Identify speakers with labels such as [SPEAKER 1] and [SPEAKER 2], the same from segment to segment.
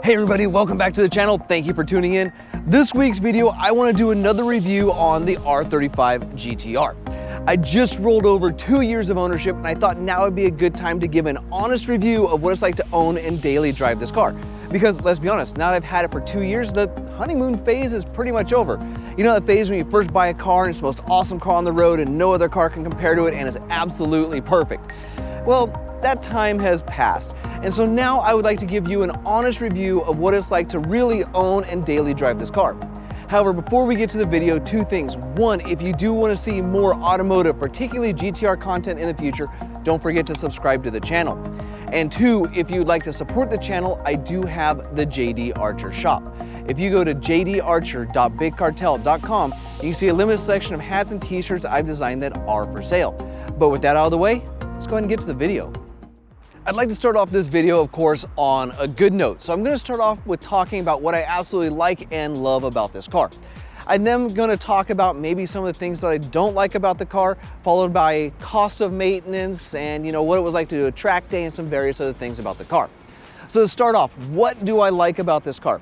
[SPEAKER 1] Hey everybody, welcome back to the channel. Thank you for tuning in. This week's video, I want to do another review on the R35 GTR. I just rolled over 2 years of ownership and I thought now would be a good time to give an honest review of what it's like to own and daily drive this car. Because let's be honest, now that I've had it for 2 years, the honeymoon phase is pretty much over. You know that phase when you first buy a car and it's the most awesome car on the road and no other car can compare to it and it's absolutely perfect. Well, that time has passed. And so now I would like to give you an honest review of what it's like to really own and daily drive this car. However, before we get to the video, two things. One, if you do want to see more automotive, particularly GTR content in the future, don't forget to subscribe to the channel. And two, if you'd like to support the channel, I do have the JD Archer shop. If you go to jdarcher.bigcartel.com, you can see a limited selection of hats and t-shirts I've designed that are for sale. But with that out of the way, let's go ahead and get to the video. I'd like to start off this video, of course, on a good note. So I'm going to start off with talking about what I absolutely like and love about this car. I'm then going to talk about maybe some of the things that I don't like about the car, followed by cost of maintenance and what it was like to do a track day and some various other things about the car. So to start off, what do I like about this car?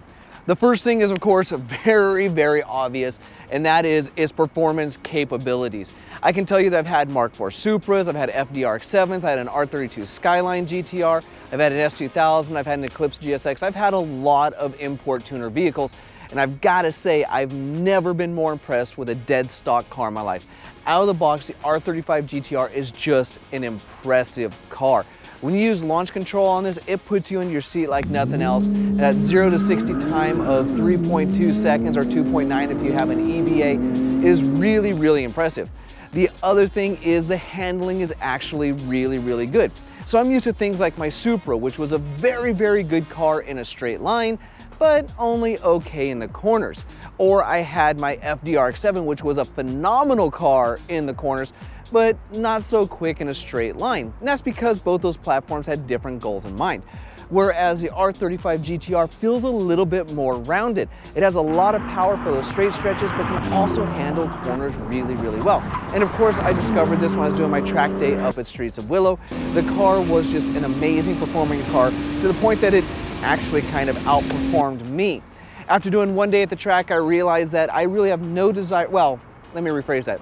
[SPEAKER 1] The first thing is, of course, very, very obvious, and that is its performance capabilities. I can tell you that I've had Mark IV Supras, I've had FDRX7s, I had an R32 Skyline GTR, I've had an S2000, I've had an Eclipse GSX, I've had a lot of import tuner vehicles, and I've got to say, I've never been more impressed with a dead stock car in my life. Out of the box, the R35 GTR is just an impressive car. When you use launch control on this, it puts you in your seat like nothing else. That 0 to 60 time of 3.2 seconds or 2.9 if you have an EVA is really, really impressive. The other thing is the handling is actually really, really good. So I'm used to things like my Supra, which was a very, very good car in a straight line, but only okay in the corners. Or I had my FDRX7, which was a phenomenal car in the corners, but not so quick in a straight line. And that's because both those platforms had different goals in mind. Whereas the R35 GTR feels a little bit more rounded. It has a lot of power for those straight stretches, but can also handle corners really, really well. And of course, I discovered this when I was doing my track day up at Streets of Willow. The car was just an amazing performing car to the point that it actually kind of outperformed me. After doing one day at the track, I realized that I really have no desire, well, let me rephrase that.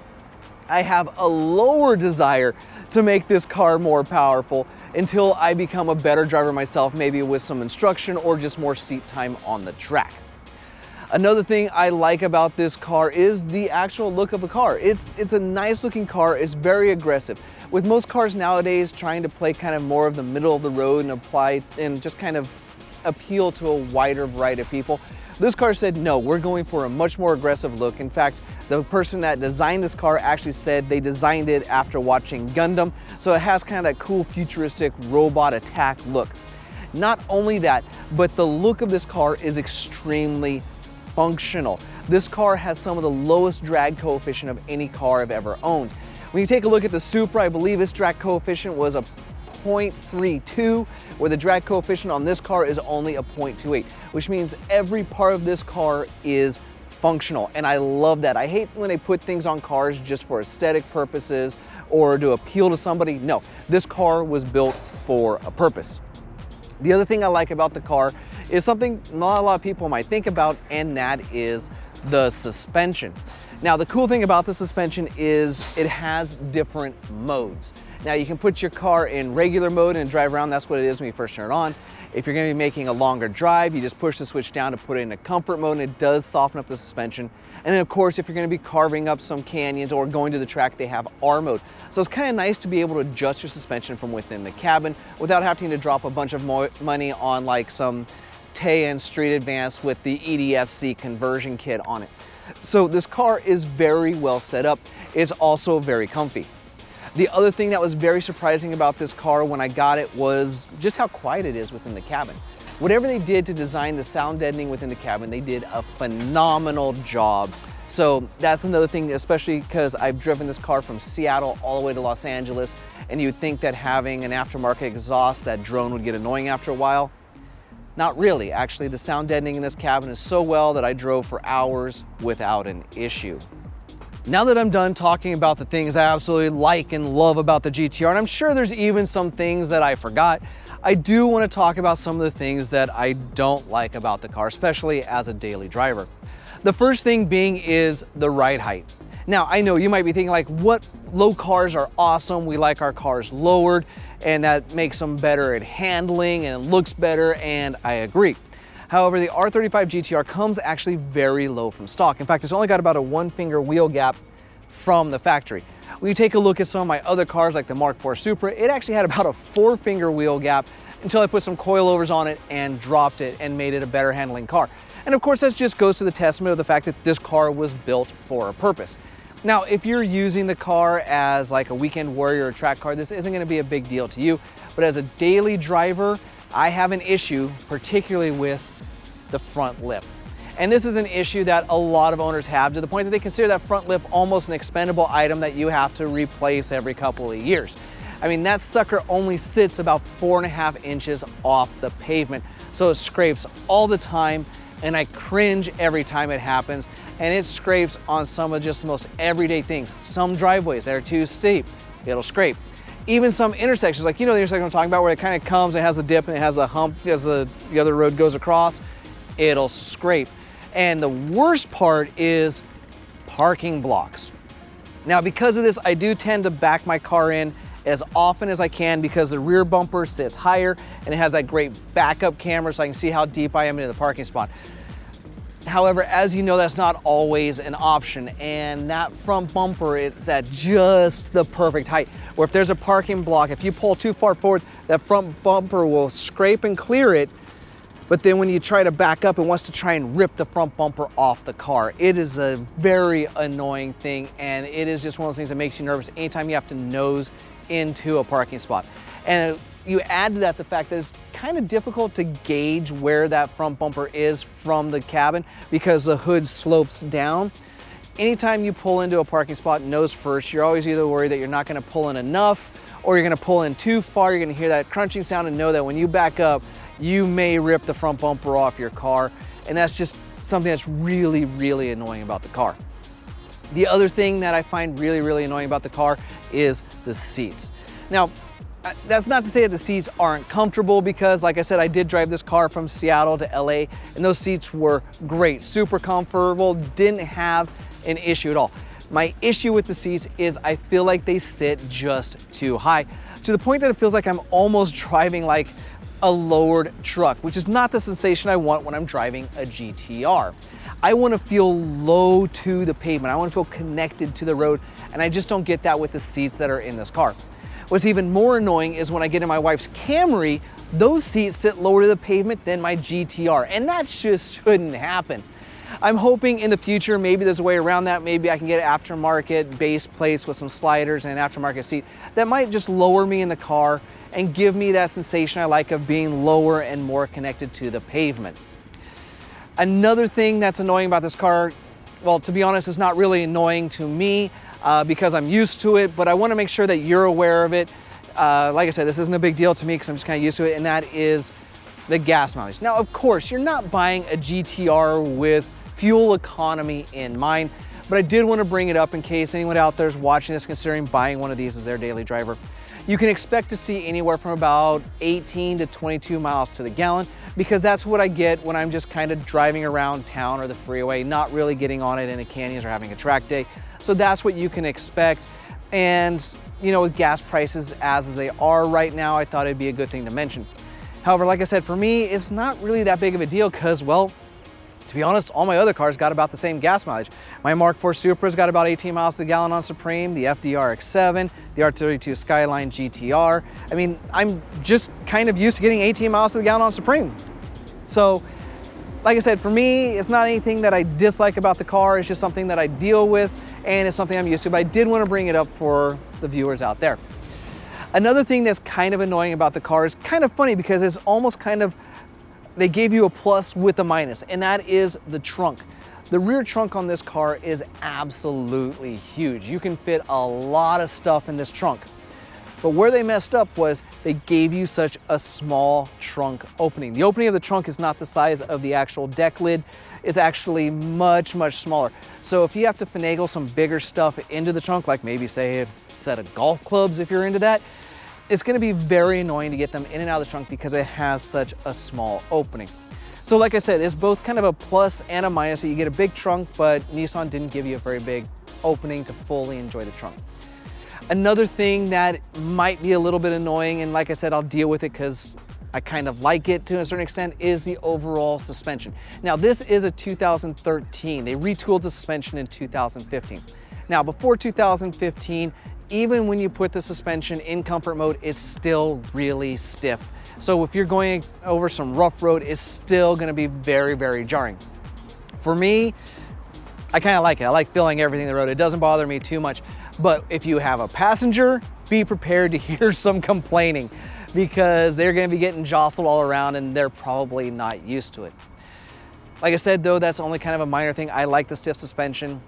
[SPEAKER 1] I have a lower desire to make this car more powerful until I become a better driver myself, maybe with some instruction or just more seat time on the track. Another thing I like about this car is the actual look of the car. It's a nice looking car, it's very aggressive. With most cars nowadays trying to play kind of more of the middle of the road and apply and just kind of appeal to a wider variety of people, this car said, no, we're going for a much more aggressive look. In fact, the person that designed this car actually said they designed it after watching Gundam, so it has kind of that cool futuristic robot attack look. Not only that, but the look of this car is extremely functional. This car has some of the lowest drag coefficient of any car I've ever owned. When you take a look at the Supra, I believe its drag coefficient was a 0.32, where the drag coefficient on this car is only a 0.28, which means every part of this car is functional, and I love that. I hate when they put things on cars just for aesthetic purposes or to appeal to somebody. No, this car was built for a purpose. The other thing I like about the car is something not a lot of people might think about, and that is the suspension. Now, the cool thing about the suspension is it has different modes. Now, you can put your car in regular mode and drive around. That's what it is when you first turn it on. If you're going to be making a longer drive, you just push the switch down to put it in a comfort mode, and it does soften up the suspension. And then, of course, if you're going to be carving up some canyons or going to the track, they have R mode. So it's kind of nice to be able to adjust your suspension from within the cabin without having to drop a bunch of money on like some Tay Street Advance with the EDFC conversion kit on it. So this car is very well set up. It's also very comfy. The other thing that was very surprising about this car when I got it was just how quiet it is within the cabin. Whatever they did to design the sound deadening within the cabin, they did a phenomenal job. So that's another thing, especially because I've driven this car from Seattle all the way to Los Angeles, and you'd think that having an aftermarket exhaust, that drone would get annoying after a while. Not really. Actually, the sound deadening in this cabin is so well that I drove for hours without an issue. Now that I'm done talking about the things I absolutely like and love about the GTR, and I'm sure there's even some things that I forgot, I do want to talk about some of the things that I don't like about the car, especially as a daily driver. The first thing being is the ride height. Now, I know you might be thinking like, what low cars are awesome, we like our cars lowered, and that makes them better at handling and it looks better, and I agree. However, the R35 GTR comes actually very low from stock. In fact, it's only got about a 1-finger wheel gap from the factory. When you take a look at some of my other cars like the Mark IV Supra, it actually had about a 4-finger wheel gap until I put some coilovers on it and dropped it and made it a better handling car. And of course, that just goes to the testament of the fact that this car was built for a purpose. Now, if you're using the car as like a weekend warrior or a track car, this isn't going to be a big deal to you. But as a daily driver, I have an issue, particularly with the front lip. And this is an issue that a lot of owners have, to the point that they consider that front lip almost an expendable item that you have to replace every couple of years. I mean, that sucker only sits about 4.5 inches off the pavement. So it scrapes all the time, and I cringe every time it happens. And it scrapes on some of just the most everyday things. Some driveways that are too steep, it'll scrape. Even some intersections, like, you know, the intersection I'm talking about, where it kind of comes and has the dip and it has a hump as the other road goes across, it'll scrape. And the worst part is parking blocks. Now, because of this, I do tend to back my car in as often as I can, because the rear bumper sits higher and it has that great backup camera so I can see how deep I am into the parking spot. However, as you know, that's not always an option, and that front bumper is at just the perfect height, where if there's a parking block, if you pull too far forward, that front bumper will scrape and clear it. But then when you try to back up, it wants to try and rip the front bumper off the car. It is a very annoying thing, and it is just one of those things that makes you nervous anytime you have to nose into a parking spot. And you add to that the fact that it's kind of difficult to gauge where that front bumper is from the cabin, because the hood slopes down. Anytime you pull into a parking spot nose first, you're always either worried that you're not going to pull in enough, or you're going to pull in too far. You're going to hear that crunching sound and know that when you back up, you may rip the front bumper off your car. And that's just something that's really, really annoying about the car. The other thing that I find really, really annoying about the car is the seats. Now, that's not to say that the seats aren't comfortable, because like I said, I did drive this car from Seattle to LA, and those seats were great, super comfortable, didn't have an issue at all. My issue with the seats is I feel like they sit just too high, to the point that it feels like I'm almost driving like a lowered truck, which is not the sensation I want when I'm driving a GTR. I want to feel low to the pavement. I want to feel connected to the road, and I just don't get that with the seats that are in this car. What's even more annoying is when I get in my wife's Camry, those seats sit lower to the pavement than my GTR, and that just shouldn't happen. I'm hoping in the future, maybe there's a way around that. Maybe I can get aftermarket base plates with some sliders and an aftermarket seat that might just lower me in the car and give me that sensation I like of being lower and more connected to the pavement. Another thing that's annoying about this car, well, to be honest, it's not really annoying to me because I'm used to it, but I want to make sure that you're aware of it. Like I said, this isn't a big deal to me because I'm just kind of used to it, and that is the gas mileage. Now, of course, you're not buying a GTR with fuel economy in mind, but I did want to bring it up in case anyone out there is watching this considering buying one of these as their daily driver. You can expect to see anywhere from about 18 to 22 miles to the gallon, because that's what I get when I'm just kind of driving around town or the freeway, not really getting on it in a canyons or having a track day. So that's what you can expect. And you know, with gas prices as they are right now, I thought it'd be a good thing to mention. However, like I said, for me, it's not really that big of a deal because, well, to be honest, all my other cars got about the same gas mileage. My Mark IV Supra's got about 18 miles to the gallon on Supreme, the FD RX-7, the R32 Skyline GTR. I mean, I'm just kind of used to getting 18 miles to the gallon on Supreme. So, like I said, for me, it's not anything that I dislike about the car. It's just something that I deal with, and it's something I'm used to, but I did want to bring it up for the viewers out there. Another thing that's kind of annoying about the car is kind of funny because it's almost kind of, they gave you a plus with a minus, and that is the trunk. The rear trunk on this car is absolutely huge. You can fit a lot of stuff in this trunk. But where they messed up was they gave you such a small trunk opening. The opening of the trunk is not the size of the actual deck lid. It's actually much, much smaller. So if you have to finagle some bigger stuff into the trunk, like maybe say a set of golf clubs if you're into that, it's gonna be very annoying to get them in and out of the trunk because it has such a small opening. So like I said, it's both kind of a plus and a minus. So you get a big trunk, but Nissan didn't give you a very big opening to fully enjoy the trunk. Another thing that might be a little bit annoying, and like I said, I'll deal with it because I kind of like it to a certain extent, is the overall suspension. Now this is a 2013. They retooled the suspension in 2015. Now before 2015, even when you put the suspension in comfort mode, it's still really stiff. So if you're going over some rough road, it's still gonna be very, very jarring. For me, I kind of like it. I like feeling everything on the road. It doesn't bother me too much. But if you have a passenger, be prepared to hear some complaining because they're gonna be getting jostled all around and they're probably not used to it. Like I said though, that's only kind of a minor thing. I like the stiff suspension.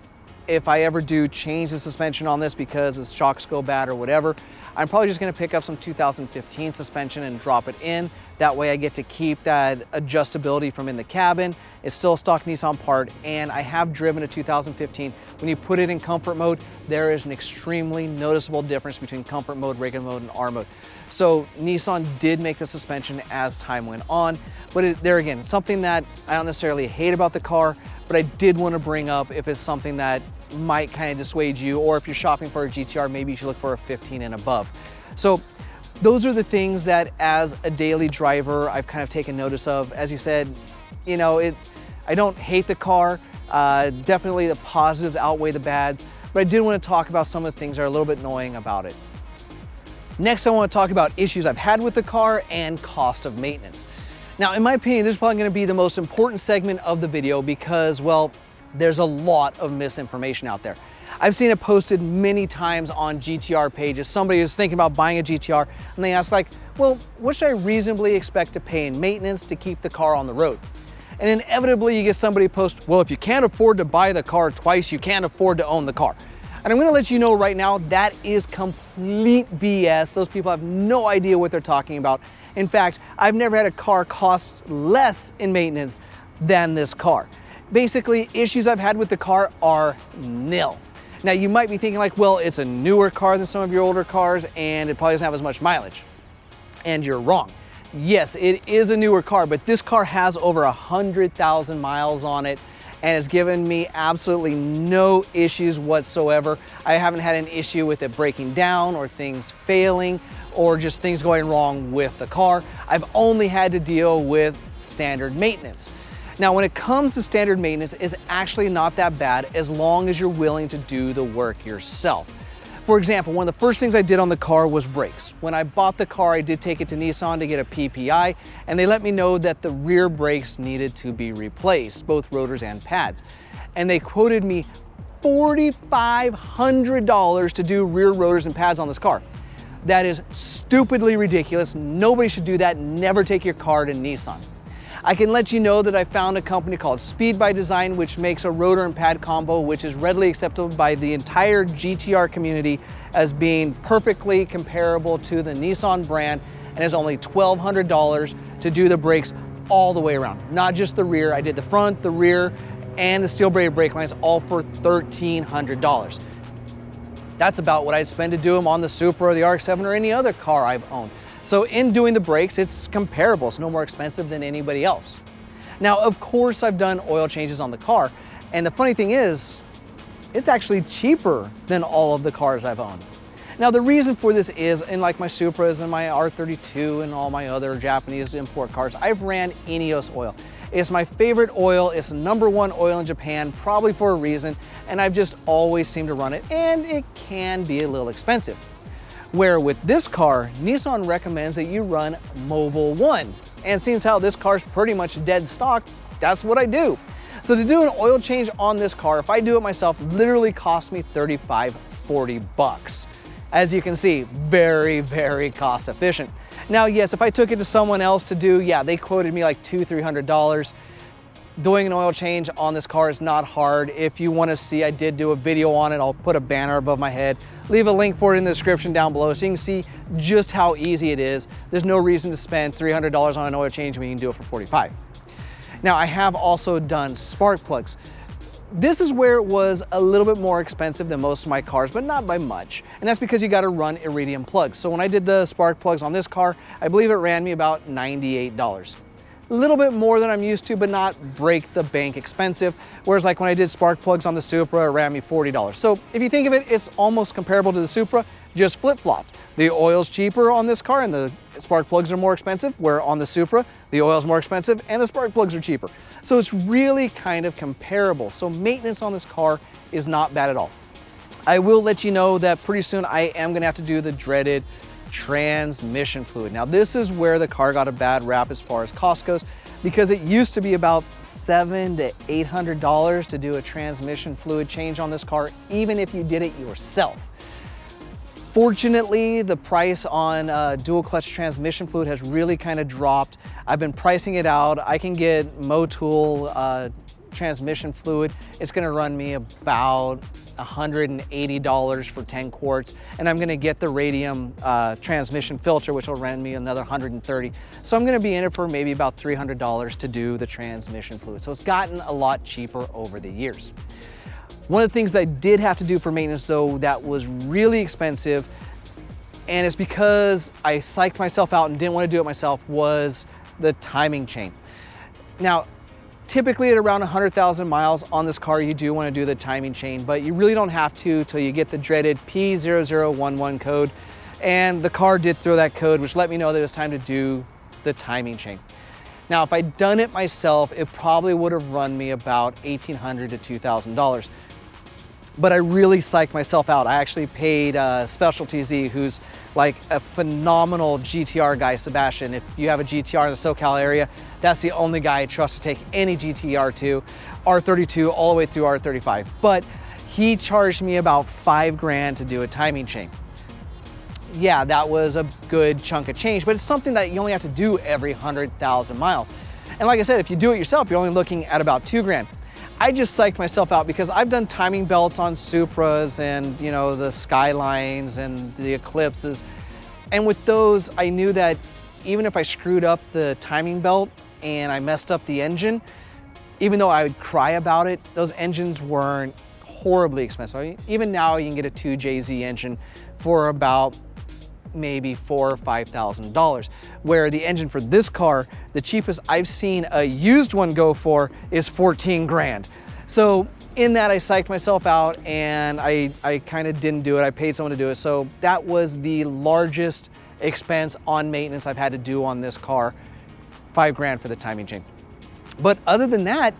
[SPEAKER 1] If I ever do change the suspension on this because its shocks go bad or whatever, I'm probably just gonna pick up some 2015 suspension and drop it in. That way I get to keep that adjustability from in the cabin. It's still a stock Nissan part, and I have driven a 2015. When you put it in comfort mode, there is an extremely noticeable difference between comfort mode, regular mode, and R mode. So Nissan did make the suspension as time went on, but there again, something that I don't necessarily hate about the car, but I did want to bring up if it's something that might kind of dissuade you, or if you're shopping for a GTR, maybe you should look for a 15 and above. So those are the things that as a daily driver, I've kind of taken notice of. As you said, you know, I don't hate the car. Definitely the positives outweigh the bads, but I did want to talk about some of the things that are a little bit annoying about it. Next, I want to talk about issues I've had with the car and cost of maintenance. Now, in my opinion, this is probably going to be the most important segment of the video because, well, there's a lot of misinformation out there. I've seen it posted many times on GTR pages. Somebody is thinking about buying a GTR and they ask like, well, what should I reasonably expect to pay in maintenance to keep the car on the road? And inevitably you get somebody post, well, if you can't afford to buy the car twice, you can't afford to own the car. And I'm gonna let you know right now, that is complete BS. Those people have no idea what they're talking about. In fact, I've never had a car cost less in maintenance than this car. Basically, issues I've had with the car are nil. Now you might be thinking like, well, it's a newer car than some of your older cars and it probably doesn't have as much mileage. And you're wrong. Yes, it is a newer car, but this car has over 100,000 miles on it and it's given me absolutely no issues whatsoever. I haven't had an issue with it breaking down or things failing or just things going wrong with the car. I've only had to deal with standard maintenance. Now, when it comes to standard maintenance, it's actually not that bad as long as you're willing to do the work yourself. For example, one of the first things I did on the car was brakes. When I bought the car, I did take it to Nissan to get a PPI, and they let me know that the rear brakes needed to be replaced, both rotors and pads. And they quoted me $4,500 to do rear rotors and pads on this car. That is stupidly ridiculous. Nobody should do that. Never take your car to Nissan. I can let you know that I found a company called Speed by Design, which makes a rotor and pad combo, which is readily acceptable by the entire GTR community as being perfectly comparable to the Nissan brand, and is only $1,200 to do the brakes all the way around. Not just the rear. I did the front, the rear, and the steel braided brake lines all for $1,300. That's about what I'd spend to do them on the Supra or the RX-7 or any other car I've owned. So in doing the brakes, it's comparable. It's no more expensive than anybody else. Now, of course, I've done oil changes on the car. And the funny thing is, it's actually cheaper than all of the cars I've owned. Now, the reason for this is, in like my Supras and my R32 and all my other Japanese import cars, I've ran Ineos oil. It's my favorite oil. It's the #1 oil in Japan, probably for a reason. And I've just always seemed to run it. And it can be a little expensive. Where with this car, Nissan recommends that you run Mobil 1. And since how this car's pretty much dead stock, that's what I do. So to do an oil change on this car, if I do it myself, literally costs me $35–40 bucks. As you can see, very, very cost efficient. Now, yes, if I took it to someone else to do, yeah, they quoted me like $200–300. Doing an oil change on this car is not hard. If you want to see, I did do a video on it. I'll put a banner above my head. Leave a link for it in the description down below so you can see just how easy it is. There's no reason to spend $300 on an oil change when you can do it for $45. Now, I have also done spark plugs. This is where it was a little bit more expensive than most of my cars, but not by much. And that's because you got to run iridium plugs. So when I did the spark plugs on this car, I believe it ran me about $98. A little bit more than I'm used to, but not break the bank expensive. Whereas like when I did spark plugs on the Supra, it ran me $40. So if you think of it, it's almost comparable to the Supra, just flip-flopped. The oil's cheaper on this car and the spark plugs are more expensive, where on the Supra, the oil's more expensive and the spark plugs are cheaper. So it's really kind of comparable. So maintenance on this car is not bad at all. I will let you know that pretty soon I am gonna have to do the dreaded transmission fluid. Now this is where the car got a bad rap as far as cost goes, because it used to be about $700 to $800 to do a transmission fluid change on this car, even if you did it yourself. Fortunately, the price on dual clutch transmission fluid has really kind of dropped. I've been pricing it out. I can get Motul transmission fluid. It's gonna run me about $180 for 10 quarts. And I'm gonna get the radium transmission filter, which will run me another $130. So I'm gonna be in it for maybe about $300 to do the transmission fluid. So it's gotten a lot cheaper over the years. One of the things that I did have to do for maintenance though that was really expensive, and it's because I psyched myself out and didn't want to do it myself, was the timing chain. Now, typically at around 100,000 miles on this car, you do want to do the timing chain, but you really don't have to till you get the dreaded P0011 code. And the car did throw that code, which let me know that it was time to do the timing chain. Now, if I'd done it myself, it probably would have run me about $1,800 to $2,000. But I really psyched myself out. I actually paid Specialty Z, who's like a phenomenal GTR guy, Sebastian. If you have a GTR in the SoCal area, that's the only guy I trust to take any GTR to, R32 all the way through R35. But he charged me about $5 grand to do a timing chain. Yeah, that was a good chunk of change, but it's something that you only have to do every 100,000 miles. And like I said, if you do it yourself, you're only looking at about $2 grand. I just psyched myself out because I've done timing belts on Supras and, you know, the Skylines and the Eclipses. And with those, I knew that even if I screwed up the timing belt and I messed up the engine, even though I would cry about it, those engines weren't horribly expensive. I mean, even now you can get a 2JZ engine for about maybe $4,000 or $5,000, where the engine for this car, the cheapest I've seen a used one go for is 14 grand. So in that, I psyched myself out and I kind of didn't do it. I paid someone to do it. So that was the largest expense on maintenance I've had to do on this car, $5 grand for the timing chain. But other than that,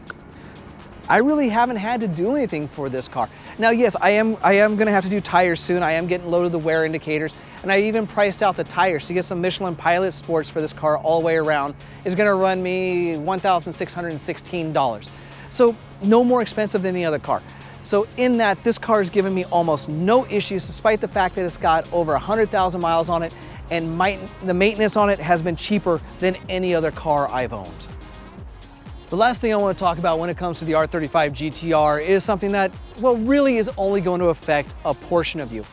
[SPEAKER 1] I really haven't had to do anything for this car. Now, yes, I am gonna have to do tires soon. I am getting loaded the wear indicators, and I even priced out the tires to get some Michelin Pilot Sports for this car all the way around. Is gonna run me $1,616. So no more expensive than any other car. So in that, this car has given me almost no issues, despite the fact that it's got over 100,000 miles on it, and the maintenance on it has been cheaper than any other car I've owned. The last thing I want to talk about when it comes to the R35 GT-R is something that, well, really is only going to affect a portion of you.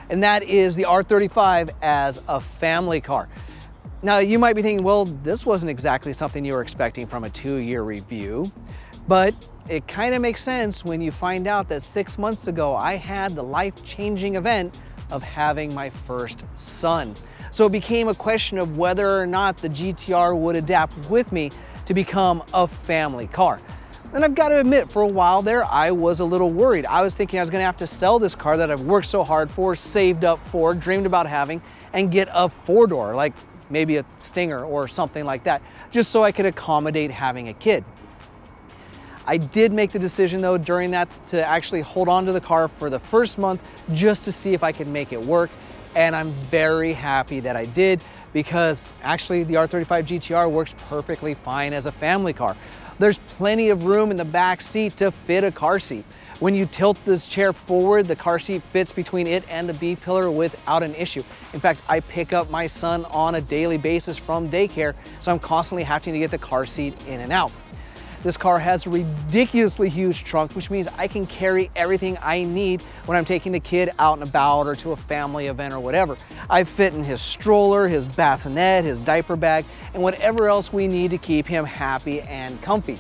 [SPEAKER 1] And that is the R35 as a family car. Now, you might be thinking, well, this wasn't exactly something you were expecting from a 2-year review, but it kind of makes sense when you find out that 6 months ago, I had the life-changing event of having my first son. So it became a question of whether or not the GT-R would adapt with me to become a family car. And I've got to admit, for a while there, I was a little worried. I was thinking I was gonna have to sell this car that I've worked so hard for, saved up for, dreamed about having, and get a 4-door, like maybe a Stinger or something like that, just so I could accommodate having a kid. I did make the decision though during that to actually hold on to the car for the first month just to see if I could make it work. And I'm very happy that I did, because actually the R35 GT-R works perfectly fine as a family car. There's plenty of room in the back seat to fit a car seat. When you tilt this chair forward, the car seat fits between it and the B-pillar without an issue. In fact, I pick up my son on a daily basis from daycare, so I'm constantly having to get the car seat in and out. This car has a ridiculously huge trunk, which means I can carry everything I need when I'm taking the kid out and about or to a family event or whatever. I fit in his stroller, his bassinet, his diaper bag, and whatever else we need to keep him happy and comfy.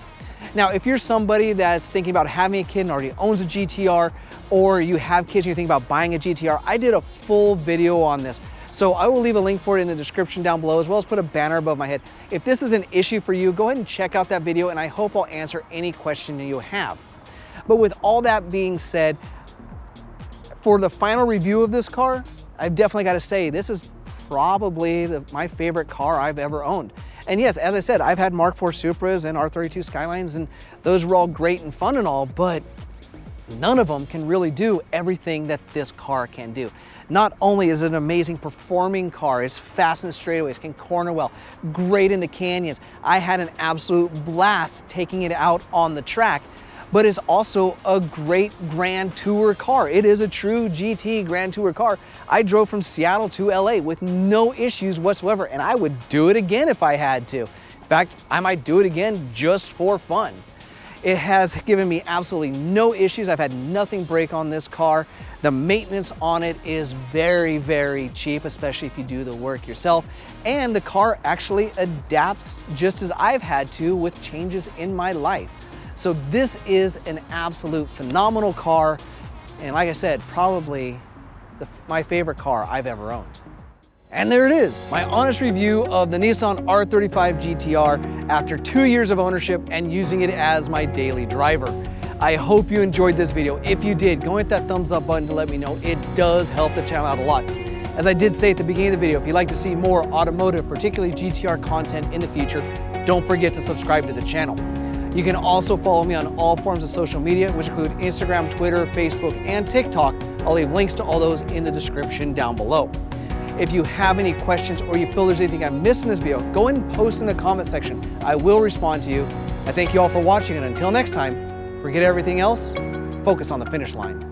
[SPEAKER 1] Now, if you're somebody that's thinking about having a kid and already owns a GTR, or you have kids and you're thinking about buying a GTR, I did a full video on this. So I will leave a link for it in the description down below, as well as put a banner above my head. If this is an issue for you, go ahead and check out that video, and I hope I'll answer any question you have. But with all that being said, for the final review of this car, I've definitely got to say this is probably my favorite car I've ever owned. And yes, as I said, I've had Mark IV Supras and R32 Skylines, and those were all great and fun and all, but none of them can really do everything that this car can do. Not only is it an amazing performing car, it's fast in the straightaways, can corner well, great in the canyons. I had an absolute blast taking it out on the track, but it's also a great Grand Tour car. It is a true GT Grand Tour car. I drove from Seattle to LA with no issues whatsoever, and I would do it again if I had to. In fact, I might do it again just for fun. It has given me absolutely no issues. I've had nothing break on this car. The maintenance on it is very, very cheap, especially if you do the work yourself. And the car actually adapts just as I've had to with changes in my life. So this is an absolute phenomenal car. And like I said, probably my favorite car I've ever owned. And there it is, my honest review of the Nissan R35 GTR after 2 years of ownership and using it as my daily driver. I hope you enjoyed this video. If you did, go hit that thumbs up button to let me know. It does help the channel out a lot. As I did say at the beginning of the video, if you'd like to see more automotive, particularly GTR content in the future, don't forget to subscribe to the channel. You can also follow me on all forms of social media, which include Instagram, Twitter, Facebook, and TikTok. I'll leave links to all those in the description down below. If you have any questions or you feel there's anything I missed in this video, go ahead and post in the comment section. I will respond to you. I thank you all for watching, and until next time, forget everything else, focus on the finish line.